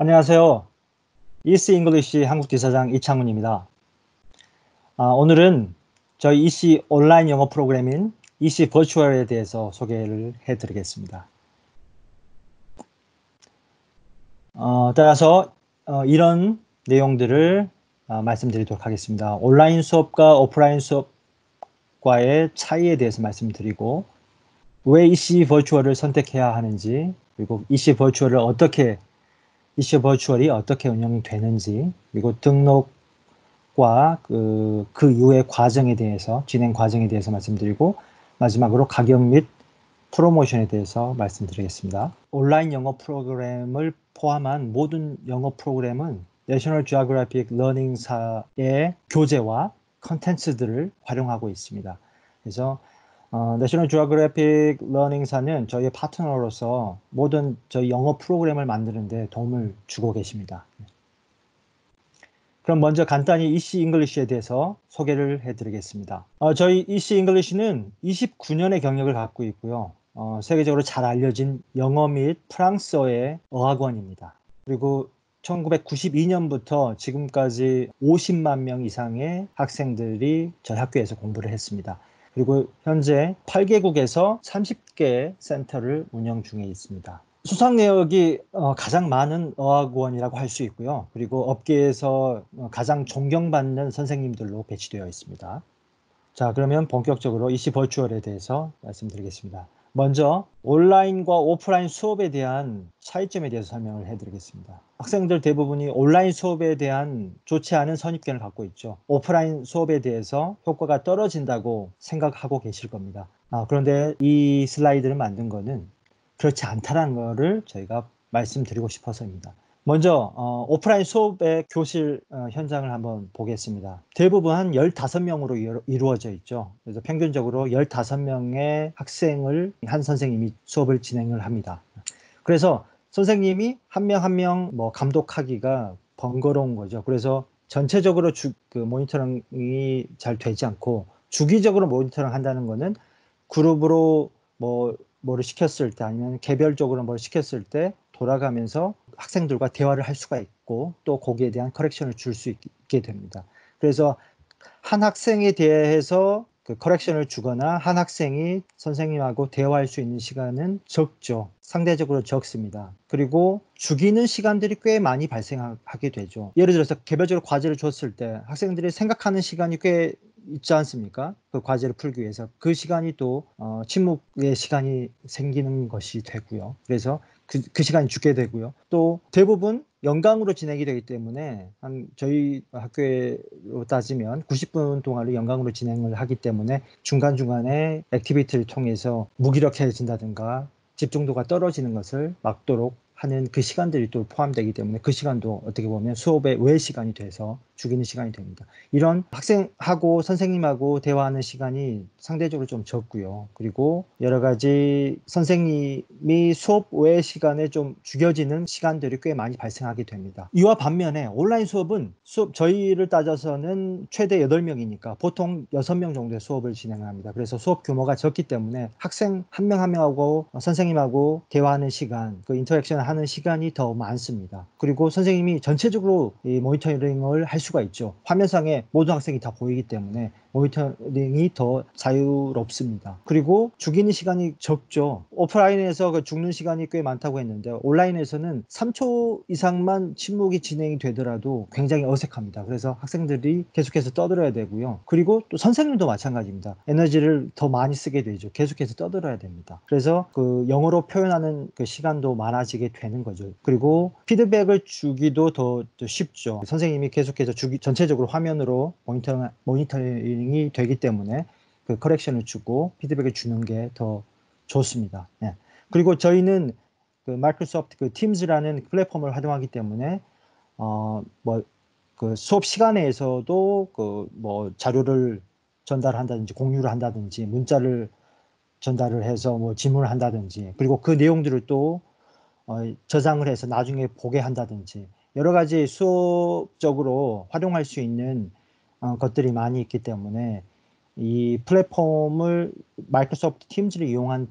안녕하세요. 이씨 잉글리시 한국 지사장 이창훈입니다. 오늘은 저희 이씨 온라인 영어 프로그램인 이씨 버추얼에 대해서 소개를 해드리겠습니다. 따라서 이런 내용들을 말씀드리도록 하겠습니다. 온라인 수업과 오프라인 수업과의 차이에 대해서 말씀드리고, 왜 이씨 버추얼을 선택해야 하는지, 그리고 이씨 버추얼이 어떻게 운영이 되는지, 그리고 등록과 그 이후의 과정에 대해서, 진행 과정에 대해서 말씀드리고, 마지막으로 가격 및 프로모션에 대해서 말씀드리겠습니다. 온라인 영어 프로그램을 포함한 모든 영어 프로그램은 내셔널 지오그래픽 러닝사의 교재와 컨텐츠들을 활용하고 있습니다. 그래서 내셔널 지오그래픽 러닝사는 저희의 파트너로서 모든 저희 영어 프로그램을 만드는 데 도움을 주고 계십니다. 그럼 먼저 간단히 이씨 잉글리시에 대해서 소개를 해드리겠습니다. 저희 이씨 잉글리시는 29년의 경력을 갖고 있고요. 세계적으로 잘 알려진 영어 및 프랑스어의 어학원입니다. 그리고 1992년부터 지금까지 50만 명 이상의 학생들이 저희 학교에서 공부를 했습니다. 그리고 현재 8개국에서 30개 센터를 운영 중에 있습니다. 수상 내역이 가장 많은 어학원이라고 할 수 있고요. 그리고 업계에서 가장 존경받는 선생님들로 배치되어 있습니다. 자, 그러면 본격적으로 이씨 버추얼에 대해서 말씀드리겠습니다. 먼저 온라인과 오프라인 수업에 대한 차이점에 대해서 설명을 해드리겠습니다. 학생들 대부분이 온라인 수업에 대한 좋지 않은 선입견을 갖고 있죠. 오프라인 수업에 대해서 효과가 떨어진다고 생각하고 계실 겁니다. 그런데 이 슬라이드를 만든 거는 그렇지 않다는 것을 저희가 말씀드리고 싶어서입니다. 먼저 오프라인 수업의 교실 현장을 한번 보겠습니다. 대부분 한 15명으로 이루어져 있죠. 그래서 평균적으로 15명의 학생을 한 선생님이 수업을 진행을 합니다. 그래서 선생님이 한 명 한 명 감독하기가 번거로운 거죠. 그래서 전체적으로 그 모니터링이 잘 되지 않고, 주기적으로 모니터링 한다는 거는 그룹으로 뭐를 시켰을 때, 아니면 개별적으로 뭘 시켰을 때 돌아가면서 학생들과 대화를 할 수가 있고, 또 거기에 대한 커렉션을 줄 수 있게 됩니다. 그래서 한 학생에 대해서 그 커렉션을 주거나 한 학생이 선생님하고 대화할 수 있는 시간은 적죠. 상대적으로 적습니다. 그리고 죽이는 시간들이 꽤 많이 발생하게 되죠. 예를 들어서 개별적으로 과제를 줬을 때 학생들이 생각하는 시간이 꽤 있지 않습니까? 그 과제를 풀기 위해서 그 시간이 또 침묵의 시간이 생기는 것이 되고요. 그래서 그 시간이 죽게 되고요. 또 대부분 연강으로 진행이 되기 때문에 저희 학교로 따지면 90분 동안을 연강으로 진행을 하기 때문에 중간중간에 액티비티를 통해서 무기력해진다든가 집중도가 떨어지는 것을 막도록 하는 그 시간들이 또 포함되기 때문에 그 시간도 어떻게 보면 수업의 외 시간이 돼서 죽이는 시간이 됩니다. 이런 학생하고 선생님하고 대화하는 시간이 상대적으로 좀 적고요. 그리고 여러 가지 선생님이 수업 외 시간에 좀 죽여지는 시간들이 꽤 많이 발생하게 됩니다. 이와 반면에 온라인 수업은 저희를 따져서는 최대 8명이니까 보통 6명 정도의 수업을 진행합니다. 그래서 수업 규모가 적기 때문에 학생 한 명 한 명하고 선생님하고 대화하는 시간, 그 인터랙션 하는 시간이 더 많습니다. 그리고 선생님이 전체적으로 이 모니터링을 할 수가 있죠. 화면상에 모든 학생이 다 보이기 때문에 모니터링이 더 자유롭습니다. 그리고 죽이는 시간이 적죠. 오프라인에서 그 죽는 시간이 꽤 많다고 했는데 온라인에서는 3초 이상만 침묵이 진행이 되더라도 굉장히 어색합니다. 그래서 학생들이 계속해서 떠들어야 되고요. 그리고 또 선생님도 마찬가지입니다. 에너지를 더 많이 쓰게 되죠. 계속해서 떠들어야 됩니다. 그래서 그 영어로 표현하는 그 시간도 많아지게 되는 거죠. 그리고 피드백을 주기도 더 쉽죠. 선생님이 계속해서 전체적으로 화면으로 모니터링이 되기 때문에 그 커렉션을 주고 피드백을 주는 게 더 좋습니다. 네. 그리고 저희는 그 마이크로소프트 그 팀즈라는 플랫폼을 활용하기 때문에 그 수업 시간에서도 그 자료를 전달한다든지 공유를 한다든지 문자를 전달을 해서 질문을 한다든지, 그리고 그 내용들을 또 저장을 해서 나중에 보게 한다든지 여러 가지 수업적으로 활용할 수 있는 것들이 많이 있기 때문에 이 플랫폼을 마이크로소프트 팀즈를 이용한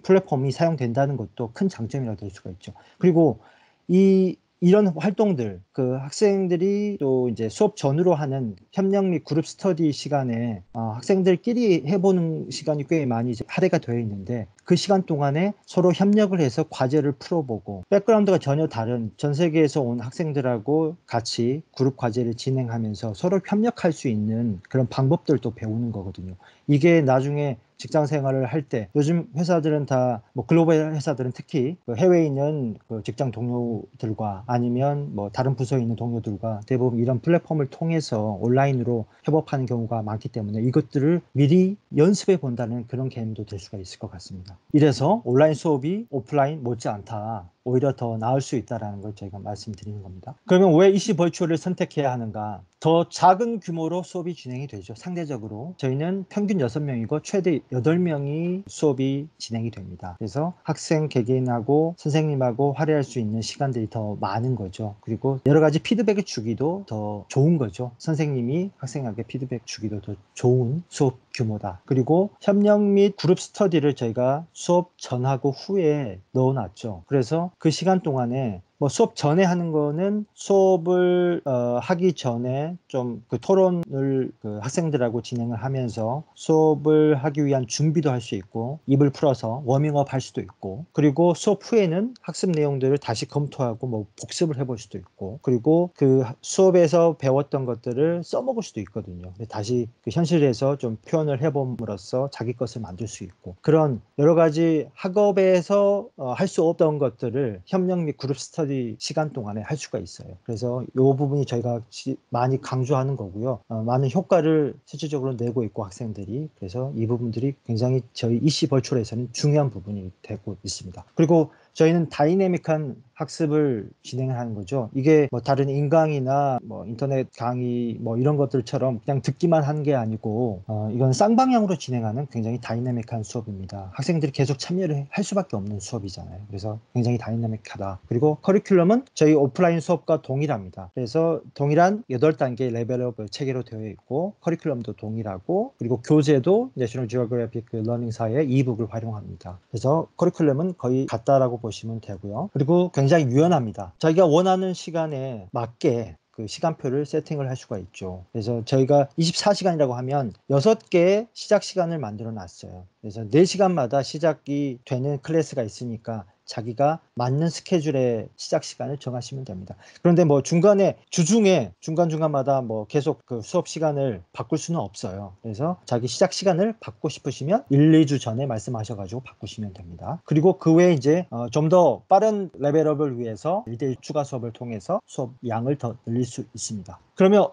플랫폼이 사용된다는 것도 큰 장점이라고 될 수가 있죠. 그리고 이런 활동들, 그 학생들이 또 이제 수업 전후로 하는 협력 및 그룹 스터디 시간에 학생들끼리 해보는 시간이 꽤 많이 이제 할애가 되어 있는데, 그 시간 동안에 서로 협력을 해서 과제를 풀어보고, 백그라운드가 전혀 다른 전 세계에서 온 학생들하고 같이 그룹 과제를 진행하면서 서로 협력할 수 있는 그런 방법들도 배우는 거거든요. 이게 나중에 직장 생활을 할 때, 요즘 회사들은 다 뭐 글로벌 회사들은 특히 그 해외에 있는 그 직장 동료들과 아니면 뭐 다른 부서에 있는 동료들과 대부분 이런 플랫폼을 통해서 온라인으로 협업하는 경우가 많기 때문에 이것들을 미리 연습해 본다는 그런 개념도 될 수가 있을 것 같습니다. 이래서 온라인 수업이 오프라인 못지않다, 오히려 더 나을 수 있다는 걸 저희가 말씀드리는 겁니다. 그러면 왜 이시 벌추얼을 선택해야 하는가? 더 작은 규모로 수업이 진행이 되죠. 상대적으로 저희는 평균 6명이고 최대 8명이 수업이 진행이 됩니다. 그래서 학생 개개인하고 선생님하고 할애할 수 있는 시간들이 더 많은 거죠. 그리고 여러 가지 피드백을 주기도 더 좋은 거죠. 선생님이 학생에게 피드백 주기도 더 좋은 수업 규모다. 그리고 협력 및 그룹 스터디를 저희가 수업 전하고 후에 넣어놨죠. 그래서 그 시간 동안에 뭐 수업 전에 하는 거는 수업을 하기 전에 좀 그 토론을 그 학생들하고 진행을 하면서 수업을 하기 위한 준비도 할 수 있고, 입을 풀어서 워밍업 할 수도 있고, 그리고 수업 후에는 학습 내용들을 다시 검토하고 뭐 복습을 해볼 수도 있고, 그리고 그 수업에서 배웠던 것들을 써먹을 수도 있거든요. 다시 그 현실에서 좀 표현을 해봄으로써 자기 것을 만들 수 있고, 그런 여러 가지 학업에서 할 수 없던 것들을 협력 및 그룹 스터디 시간 동안에 할 수가 있어요. 그래서 이 부분이 저희가 많이 강조하는 거고요. 많은 효과를 실질적으로 내고 있고 학생들이, 그래서 이 부분들이 굉장히 저희 이시 벌초에서는 중요한 부분이 되고 있습니다. 그리고 저희는 다이내믹한 학습을 진행하는 거죠. 이게 뭐 다른 인강이나 뭐 인터넷 강의 뭐 이런 것들처럼 그냥 듣기만 하는 게 아니고, 이건 쌍방향으로 진행하는 굉장히 다이내믹한 수업입니다. 학생들이 계속 참여를 할 수밖에 없는 수업이잖아요. 그래서 굉장히 다이내믹하다. 그리고 커리큘럼은 저희 오프라인 수업과 동일합니다. 그래서 동일한 8단계 레벨업을 체계로 되어 있고, 커리큘럼도 동일하고, 그리고 교재도 내셔널 지오그래픽 러닝사의 이북을 활용합니다. 그래서 커리큘럼은 거의 같다라고 보시면 되고요. 그리고 굉장히 유연합니다. 자기가 원하는 시간에 맞게 그 시간표를 세팅을 할 수가 있죠. 그래서 저희가 24시간이라고 하면 6개의 시작 시간을 만들어 놨어요. 그래서 4시간마다 시작이 되는 클래스가 있으니까 자기가 맞는 스케줄의 시작 시간을 정하시면 됩니다. 그런데 뭐 중간에 주중에 중간중간마다 뭐 계속 그 수업 시간을 바꿀 수는 없어요. 그래서 자기 시작 시간을 바꾸고 싶으시면 1, 2주 전에 말씀하셔가지고 바꾸시면 됩니다. 그리고 그 외에 이제 좀 더 빠른 레벨업을 위해서 1대1 추가 수업을 통해서 수업 양을 더 늘릴 수 있습니다. 그러면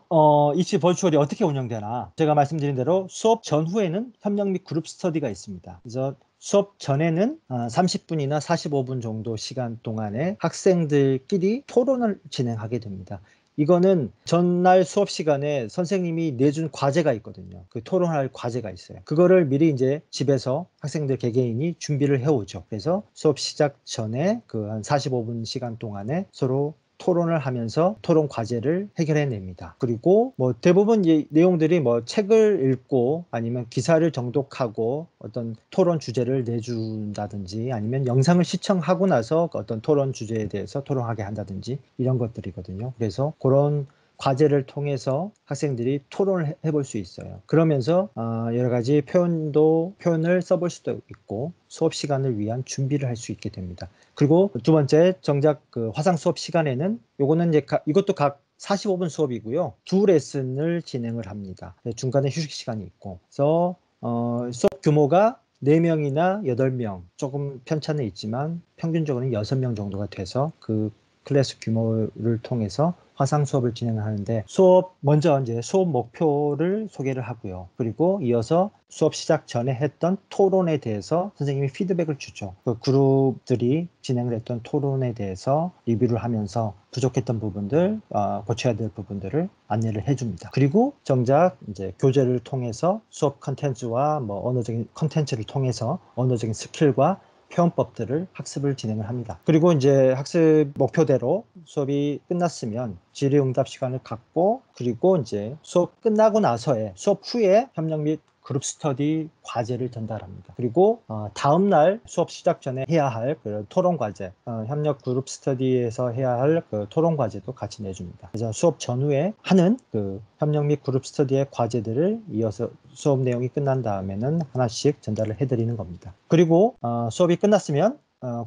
이치 버추얼이 어떻게 운영되나? 제가 말씀드린 대로 수업 전후에는 협력 및 그룹 스터디가 있습니다. 그래서 수업 전에는 30분이나 45분 정도 시간 동안에 학생들끼리 토론을 진행하게 됩니다. 이거는 전날 수업 시간에 선생님이 내준 과제가 있거든요. 그 토론할 과제가 있어요. 그거를 미리 이제 집에서 학생들 개개인이 준비를 해오죠. 그래서 수업 시작 전에 그 한 45분 시간 동안에 서로 토론을 하면서 토론 과제를 해결해냅니다. 그리고 뭐 대부분 이 내용들이 뭐 책을 읽고 아니면 기사를 정독하고 어떤 토론 주제를 내준다든지, 아니면 영상을 시청하고 나서 어떤 토론 주제에 대해서 토론하게 한다든지, 이런 것들이거든요. 그래서 그런 과제를 통해서 학생들이 토론을 해볼 수 있어요. 그러면서 여러 가지 표현을 써볼 수도 있고, 수업 시간을 위한 준비를 할 수 있게 됩니다. 그리고 두 번째, 정작 그 화상 수업 시간에는 요거는 이제 이것도 각 45분 수업이고요. 두 레슨을 진행을 합니다. 중간에 휴식 시간이 있고. 그래서 수업 규모가 4명이나 8명, 조금 편차는 있지만 평균적으로는 6명 정도가 돼서 그 클래스 규모를 통해서 화상 수업을 진행하는데, 먼저 이제 수업 목표를 소개를 하고요. 그리고 이어서 수업 시작 전에 했던 토론에 대해서 선생님이 피드백을 주죠. 그 그룹들이 진행을 했던 토론에 대해서 리뷰를 하면서 부족했던 부분들, 고쳐야 될 부분들을 안내를 해줍니다. 그리고 정작 이제 교재를 통해서 수업 컨텐츠와 뭐 언어적인 컨텐츠를 통해서 언어적인 스킬과 표현법들을 학습을 진행을 합니다. 그리고 이제 학습 목표대로 수업이 끝났으면 질의응답 시간을 갖고, 그리고 이제 수업 끝나고 나서의 수업 후에 협력 및 그룹 스터디 과제를 전달합니다. 그리고 다음 날 수업 시작 전에 해야 할 그 토론 과제, 협력 그룹 스터디에서 해야 할 그 토론 과제도 같이 내줍니다. 그래서 수업 전후에 하는 그 협력 및 그룹 스터디의 과제들을 이어서 수업 내용이 끝난 다음에는 하나씩 전달을 해드리는 겁니다. 그리고 수업이 끝났으면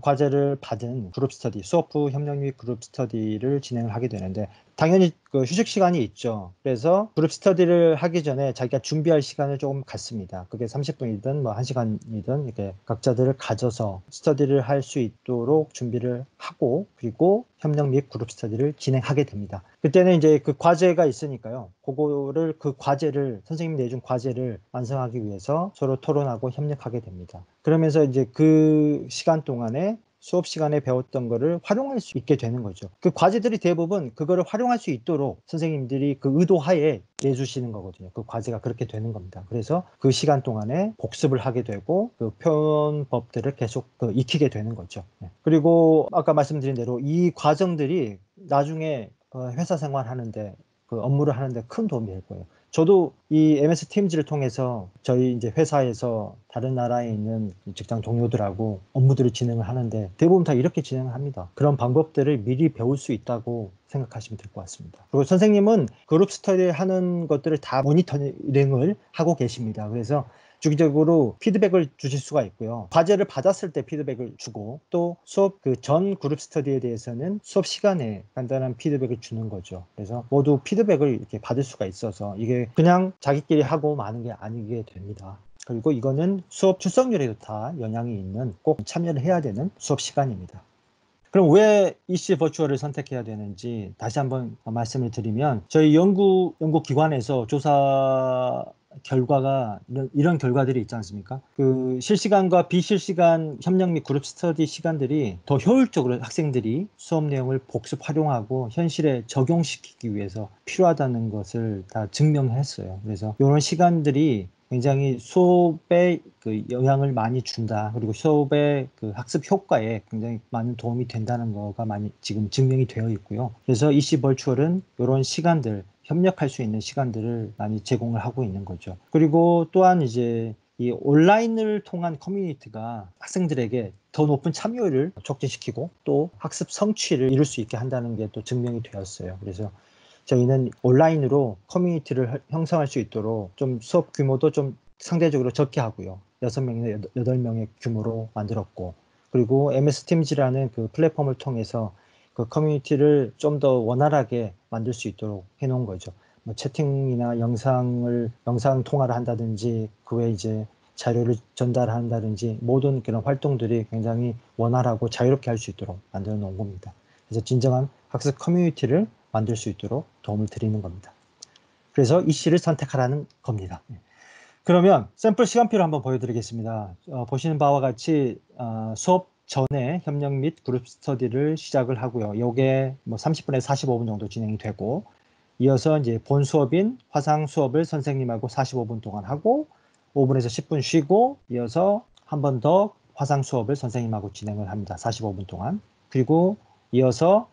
과제를 받은 그룹 스터디, 수업 후 협력 및 그룹 스터디를 진행을 하게 되는데, 당연히 그 휴식 시간이 있죠. 그래서 그룹 스터디를 하기 전에 자기가 준비할 시간을 조금 갖습니다. 그게 30분이든 뭐 1시간이든 이렇게 각자들을 가져서 스터디를 할 수 있도록 준비를 하고, 그리고 협력 및 그룹 스터디를 진행하게 됩니다. 그때는 이제 그 과제가 있으니까요. 그 과제를, 선생님이 내준 과제를 완성하기 위해서 서로 토론하고 협력하게 됩니다. 그러면서 이제 그 시간 동안에 수업 시간에 배웠던 거를 활용할 수 있게 되는 거죠. 그 과제들이 대부분 그거를 활용할 수 있도록 선생님들이 그 의도하에 내주시는 거거든요. 그 과제가 그렇게 되는 겁니다. 그래서 그 시간 동안에 복습을 하게 되고 그 표현법들을 계속 익히게 되는 거죠. 그리고 아까 말씀드린 대로 이 과정들이 나중에 회사 생활하는데, 그 업무를 하는데 큰 도움이 될 거예요. 저도 이 MS 팀즈를 통해서 저희 이제 회사에서 다른 나라에 있는 직장 동료들하고 업무들을 진행을 하는데 대부분 다 이렇게 진행을 합니다. 그런 방법들을 미리 배울 수 있다고 생각하시면 될 것 같습니다. 그리고 선생님은 그룹 스터디 하는 것들을 다 모니터링을 하고 계십니다. 그래서 주기적으로 피드백을 주실 수가 있고요. 과제를 받았을 때 피드백을 주고, 또 수업 그 전 그룹 스터디에 대해서는 수업 시간에 간단한 피드백을 주는 거죠. 그래서 모두 피드백을 이렇게 받을 수가 있어서 이게 그냥 자기끼리 하고 마는 게 아니게 됩니다. 그리고 이거는 수업 출석률에도 다 영향이 있는, 꼭 참여를 해야 되는 수업 시간입니다. 그럼 왜 EC 버추얼을 선택해야 되는지 다시 한번 말씀을 드리면, 저희 연구기관에서 조사 결과가 이런 결과들이 있지 않습니까? 그 실시간과 비실시간 협력 및 그룹 스터디 시간들이 더 효율적으로 학생들이 수업 내용을 복습 활용하고 현실에 적용시키기 위해서 필요하다는 것을 다 증명했어요. 그래서 이런 시간들이 굉장히 수업에 그 영향을 많이 준다. 그리고 수업의 그 학습 효과에 굉장히 많은 도움이 된다는 거가 많이 지금 증명이 되어 있고요. 그래서 EC 버추얼은 이런 시간들, 협력할 수 있는 시간들을 많이 제공을 하고 있는 거죠. 그리고 또한 이제 이 온라인을 통한 커뮤니티가 학생들에게 더 높은 참여율을 촉진시키고 또 학습 성취를 이룰 수 있게 한다는 게 또 증명이 되었어요. 그래서 저희는 온라인으로 커뮤니티를 형성할 수 있도록 좀 수업 규모도 좀 상대적으로 적게 하고요. 6명이나 8명의 규모로 만들었고, 그리고 MS 팀즈라는 그 플랫폼을 통해서 그 커뮤니티를 좀 더 원활하게 만들 수 있도록 해놓은 거죠. 뭐 채팅이나 영상 통화를 한다든지, 그 외에 이제 자료를 전달한다든지, 모든 그런 활동들이 굉장히 원활하고 자유롭게 할 수 있도록 만들어 놓은 겁니다. 그래서 진정한 학습 커뮤니티를 만들 수 있도록 도움을 드리는 겁니다. 그래서 이 C를 선택하라는 겁니다. 그러면 샘플 시간표를 한번 보여드리겠습니다. 보시는 바와 같이 수업 전에 협력 및 그룹 스터디를 시작을 하고요. 이게 뭐 30분에서 45분 정도 진행이 되고, 이어서 이제 본 수업인 화상 수업을 선생님하고 45분 동안 하고 5분에서 10분 쉬고, 이어서 한 번 더 화상 수업을 선생님하고 진행을 합니다. 45분 동안. 그리고 이어서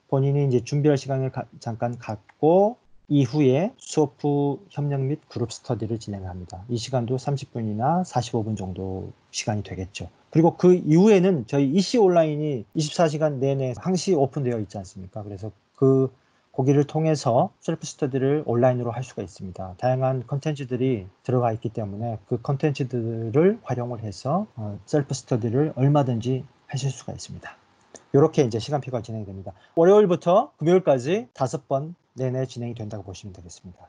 본인이 이제 준비할 시간을 잠깐 갖고 이후에 수업 후 협력 및 그룹 스터디를 진행합니다. 이 시간도 30분이나 45분 정도 시간이 되겠죠. 그리고 그 이후에는 저희 EC 온라인이 24시간 내내 항시 오픈되어 있지 않습니까? 그래서 거기를 통해서 셀프 스터디를 온라인으로 할 수가 있습니다. 다양한 컨텐츠들이 들어가 있기 때문에 그 컨텐츠들을 활용을 해서 셀프 스터디를 얼마든지 하실 수가 있습니다. 이렇게 이제 시간표가 진행이 됩니다. 월요일부터 금요일까지 5번 내내 진행이 된다고 보시면 되겠습니다.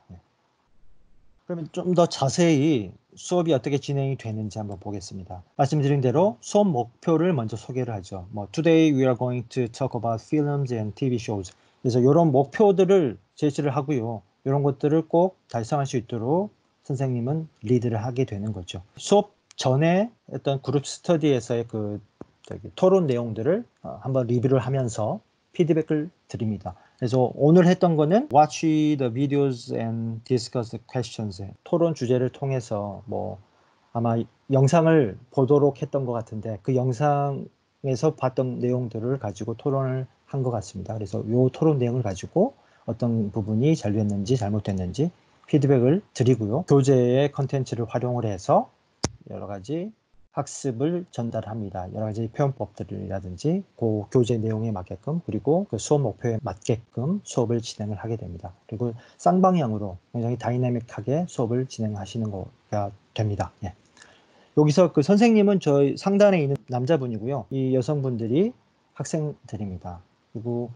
그러면 좀 더 자세히 수업이 어떻게 진행이 되는지 한번 보겠습니다. 말씀드린 대로 수업 목표를 먼저 소개를 하죠. Today we are going to talk about films and TV shows. 그래서 이런 목표들을 제시를 하고요. 이런 것들을 꼭 달성할 수 있도록 선생님은 리드를 하게 되는 거죠. 수업 전에 어떤 그룹 스터디에서의 토론 내용들을 한번 리뷰를 하면서 피드백을 드립니다. 그래서 오늘 했던 거는 Watch the videos and discuss the questions. 토론 주제를 통해서 아마 영상을 보도록 했던 것 같은데, 그 영상에서 봤던 내용들을 가지고 토론을 한 것 같습니다. 그래서 이 토론 내용을 가지고 어떤 부분이 잘 됐는지 잘못됐는지 피드백을 드리고요. 교재의 컨텐츠를 활용을 해서 여러 가지 학습을 전달합니다. 여러 가지 표현법들이라든지 그 교재 내용에 맞게끔 그리고 그 수업 목표에 맞게끔 수업을 진행을 하게 됩니다. 그리고 쌍방향으로 굉장히 다이내믹하게 수업을 진행하시는 거가 됩니다. 예. 여기서 그 선생님은 저희 상단에 있는 남자분이고요. 이 여성분들이 학생들입니다. 그리고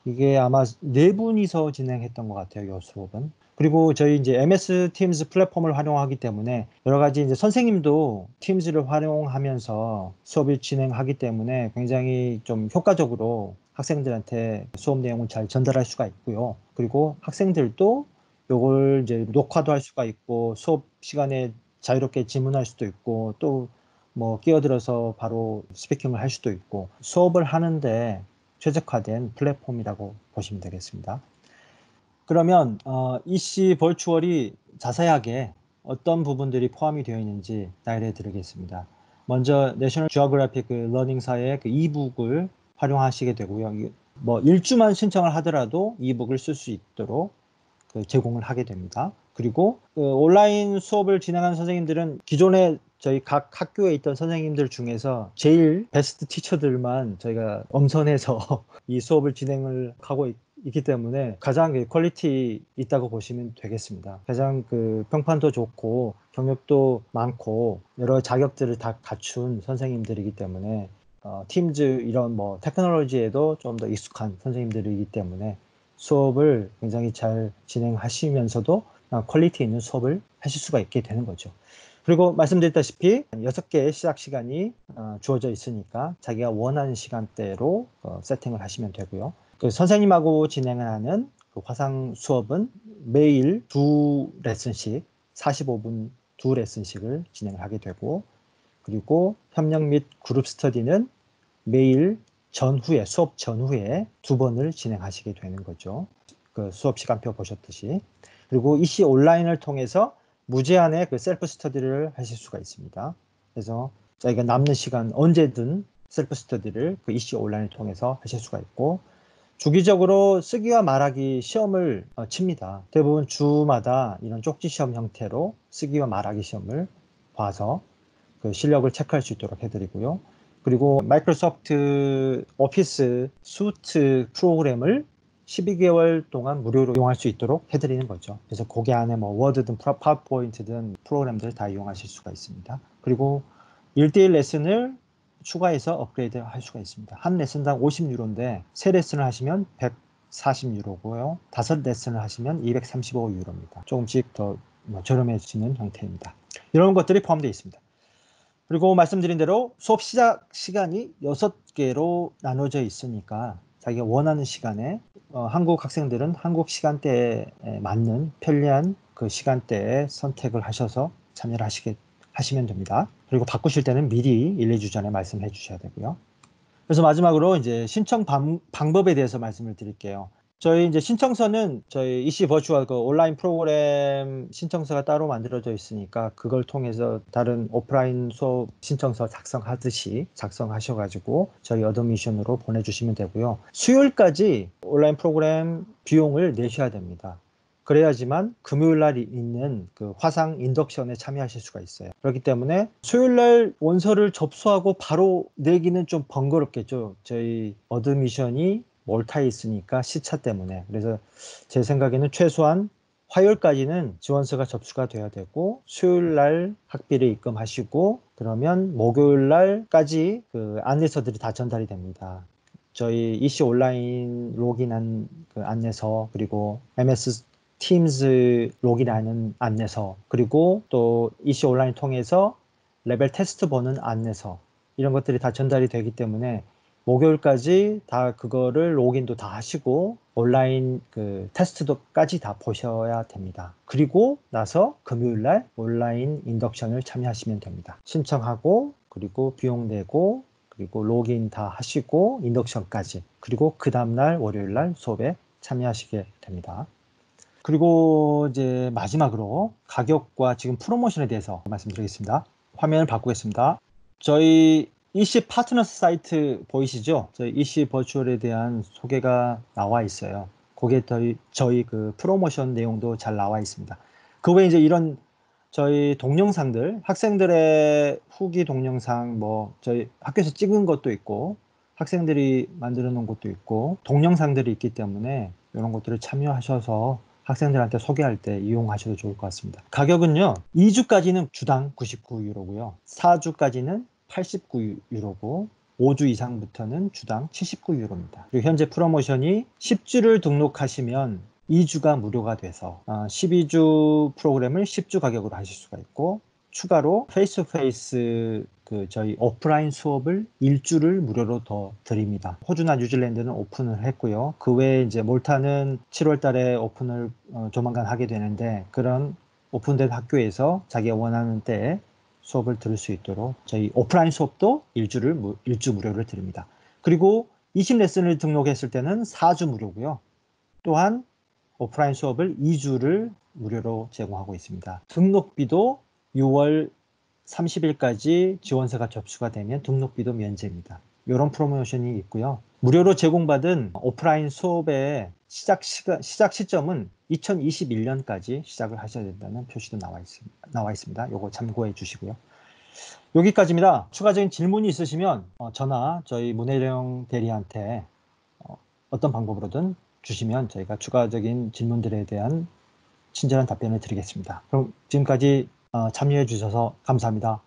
이게 아마 네 분이서 진행했던 것 같아요, 이 수업은. 그리고 저희 이제 MS Teams 플랫폼을 활용하기 때문에 여러 가지 이제 선생님도 Teams를 활용하면서 수업을 진행하기 때문에 굉장히 좀 효과적으로 학생들한테 수업 내용을 잘 전달할 수가 있고요. 그리고 학생들도 요걸 이제 녹화도 할 수가 있고 수업 시간에 자유롭게 질문할 수도 있고 또 뭐 끼어들어서 바로 스피킹을 할 수도 있고 수업을 하는데 최적화된 플랫폼이라고 보시면 되겠습니다. 그러면 EC 버추얼이 자세하게 어떤 부분들이 포함이 되어 있는지 나열해 드리겠습니다. 먼저 내셔널 지오그래픽 러닝사의 그 이북을 활용하시게 되고요. 뭐 1주만 신청을 하더라도 이북을 쓸 수 있도록 제공을 하게 됩니다. 그리고 온라인 수업을 진행하는 선생님들은 기존에 저희 각 학교에 있던 선생님들 중에서 제일 베스트 티처들만 저희가 엄선해서 이 수업을 진행을 하고 있기 때문에 가장 퀄리티 있다고 보시면 되겠습니다. 가장 평판도 좋고 경력도 많고 여러 자격들을 다 갖춘 선생님들이기 때문에 팀즈 이런 뭐 테크놀로지에도 좀 더 익숙한 선생님들이기 때문에 수업을 굉장히 잘 진행하시면서도 퀄리티 있는 수업을 하실 수가 있게 되는 거죠. 그리고 말씀드렸다시피 6개의 시작 시간이 주어져 있으니까 자기가 원하는 시간대로 세팅을 하시면 되고요. 선생님하고 진행하는 화상 수업은 매일 2레슨씩 45분 2레슨씩을 진행을 하게 되고 그리고 협력 및 그룹 스터디는 매일 전후에 수업 전후에 2번을 진행하시게 되는 거죠. 그 수업 시간표 보셨듯이. 그리고 EC 온라인을 통해서 무제한의 셀프 스터디를 하실 수가 있습니다. 그래서 저희가 남는 시간 언제든 셀프 스터디를 EC 온라인을 통해서 하실 수가 있고 주기적으로 쓰기와 말하기 시험을 칩니다. 대부분 주마다 이런 쪽지 시험 형태로 쓰기와 말하기 시험을 봐서 그 실력을 체크할 수 있도록 해드리고요. 그리고 마이크로소프트 오피스 수트 프로그램을 12개월 동안 무료로 이용할 수 있도록 해드리는 거죠. 그래서 거기 안에 뭐 워드든 파워포인트든 프로그램들 다 이용하실 수가 있습니다. 그리고 1대1 레슨을 추가해서 업그레이드 할 수가 있습니다. 한 레슨당 50유로인데 3레슨을 하시면 140유로고요. 5레슨을 하시면 235유로입니다. 조금씩 더 저렴해지는 형태입니다. 이런 것들이 포함되어 있습니다. 그리고 말씀드린 대로 수업 시작 시간이 6개로 나눠져 있으니까 자기가 원하는 시간에 한국 학생들은 한국 시간대에 맞는 편리한 그 시간대에 선택을 하셔서 참여를 하시면 됩니다. 그리고 바꾸실 때는 미리 1, 2주 전에 말씀해 주셔야 되고요. 그래서 마지막으로 이제 신청 방법에 대해서 말씀을 드릴게요. 저희 이제 신청서는 저희 EC 버추얼 온라인 프로그램 신청서가 따로 만들어져 있으니까 그걸 통해서 다른 오프라인 수업 신청서 작성하듯이 작성하셔가지고 저희 어드미션으로 보내주시면 되고요. 수요일까지 온라인 프로그램 비용을 내셔야 됩니다. 그래야지만 금요일 날 있는 그 화상 인덕션에 참여하실 수가 있어요. 그렇기 때문에 수요일 날 원서를 접수하고 바로 내기는 좀 번거롭겠죠. 저희 어드미션이 몰타에 있으니까 시차 때문에. 그래서 제 생각에는 최소한 화요일까지는 지원서가 접수가 돼야 되고 수요일 날 학비를 입금하시고 그러면 목요일 날까지 그 안내서들이 다 전달이 됩니다. 저희 EC 온라인 로그인한 그 안내서 그리고 MS Teams 로그인하는 안내서 그리고 또 EC 온라인 통해서 레벨 테스트 보는 안내서 이런 것들이 다 전달이 되기 때문에 목요일까지 다 그거를 로그인도 다 하시고 온라인 그 테스트도까지 다 보셔야 됩니다. 그리고 나서 금요일 날 온라인 인덕션을 참여하시면 됩니다. 신청하고 그리고 비용 내고 그리고 로그인 다 하시고 인덕션까지 그리고 그 다음날 월요일 날 수업에 참여하시게 됩니다. 그리고 이제 마지막으로 가격과 지금 프로모션에 대해서 말씀드리겠습니다. 화면을 바꾸겠습니다. 저희 EC 파트너스 사이트 보이시죠? 저희 EC 버추얼에 대한 소개가 나와 있어요. 거기에 저희 그 프로모션 내용도 잘 나와 있습니다. 그 외에 이제 이런 저희 동영상들, 학생들의 후기 동영상, 뭐 저희 학교에서 찍은 것도 있고 학생들이 만들어 놓은 것도 있고 동영상들이 있기 때문에 이런 것들을 참여하셔서 학생들한테 소개할 때 이용하셔도 좋을 것 같습니다. 가격은요, 2주까지는 주당 99유로고요. 4주까지는 89유로고 5주 이상부터는 주당 79유로입니다. 그리고 현재 프로모션이 10주를 등록하시면 2주가 무료가 돼서 12주 프로그램을 10주 가격으로 하실 수가 있고, 추가로 페이스 투 페이스 저희 오프라인 수업을 1주를 무료로 더 드립니다. 호주나 뉴질랜드는 오픈을 했고요. 그 외에 이제 몰타는 7월 달에 오픈을 조만간 하게 되는데, 그런 오픈된 학교에서 자기가 원하는 때에 수업을 들을 수 있도록 저희 오프라인 수업도 1주 무료를 드립니다. 그리고 20레슨을 등록했을 때는 4주 무료고요. 또한 오프라인 수업을 2주를 무료로 제공하고 있습니다. 등록비도 6월 30일까지 지원서가 접수가 되면 등록비도 면제입니다. 이런 프로모션이 있고요. 무료로 제공받은 오프라인 수업의 시작 시점은 2021년까지 시작을 하셔야 된다는 표시도 나와 있습니다. 이거 참고해 주시고요. 여기까지입니다. 추가적인 질문이 있으시면 저나 저희 문혜령 대리한테 어떤 방법으로든 주시면 저희가 추가적인 질문들에 대한 친절한 답변을 드리겠습니다. 그럼 지금까지 참여해 주셔서 감사합니다.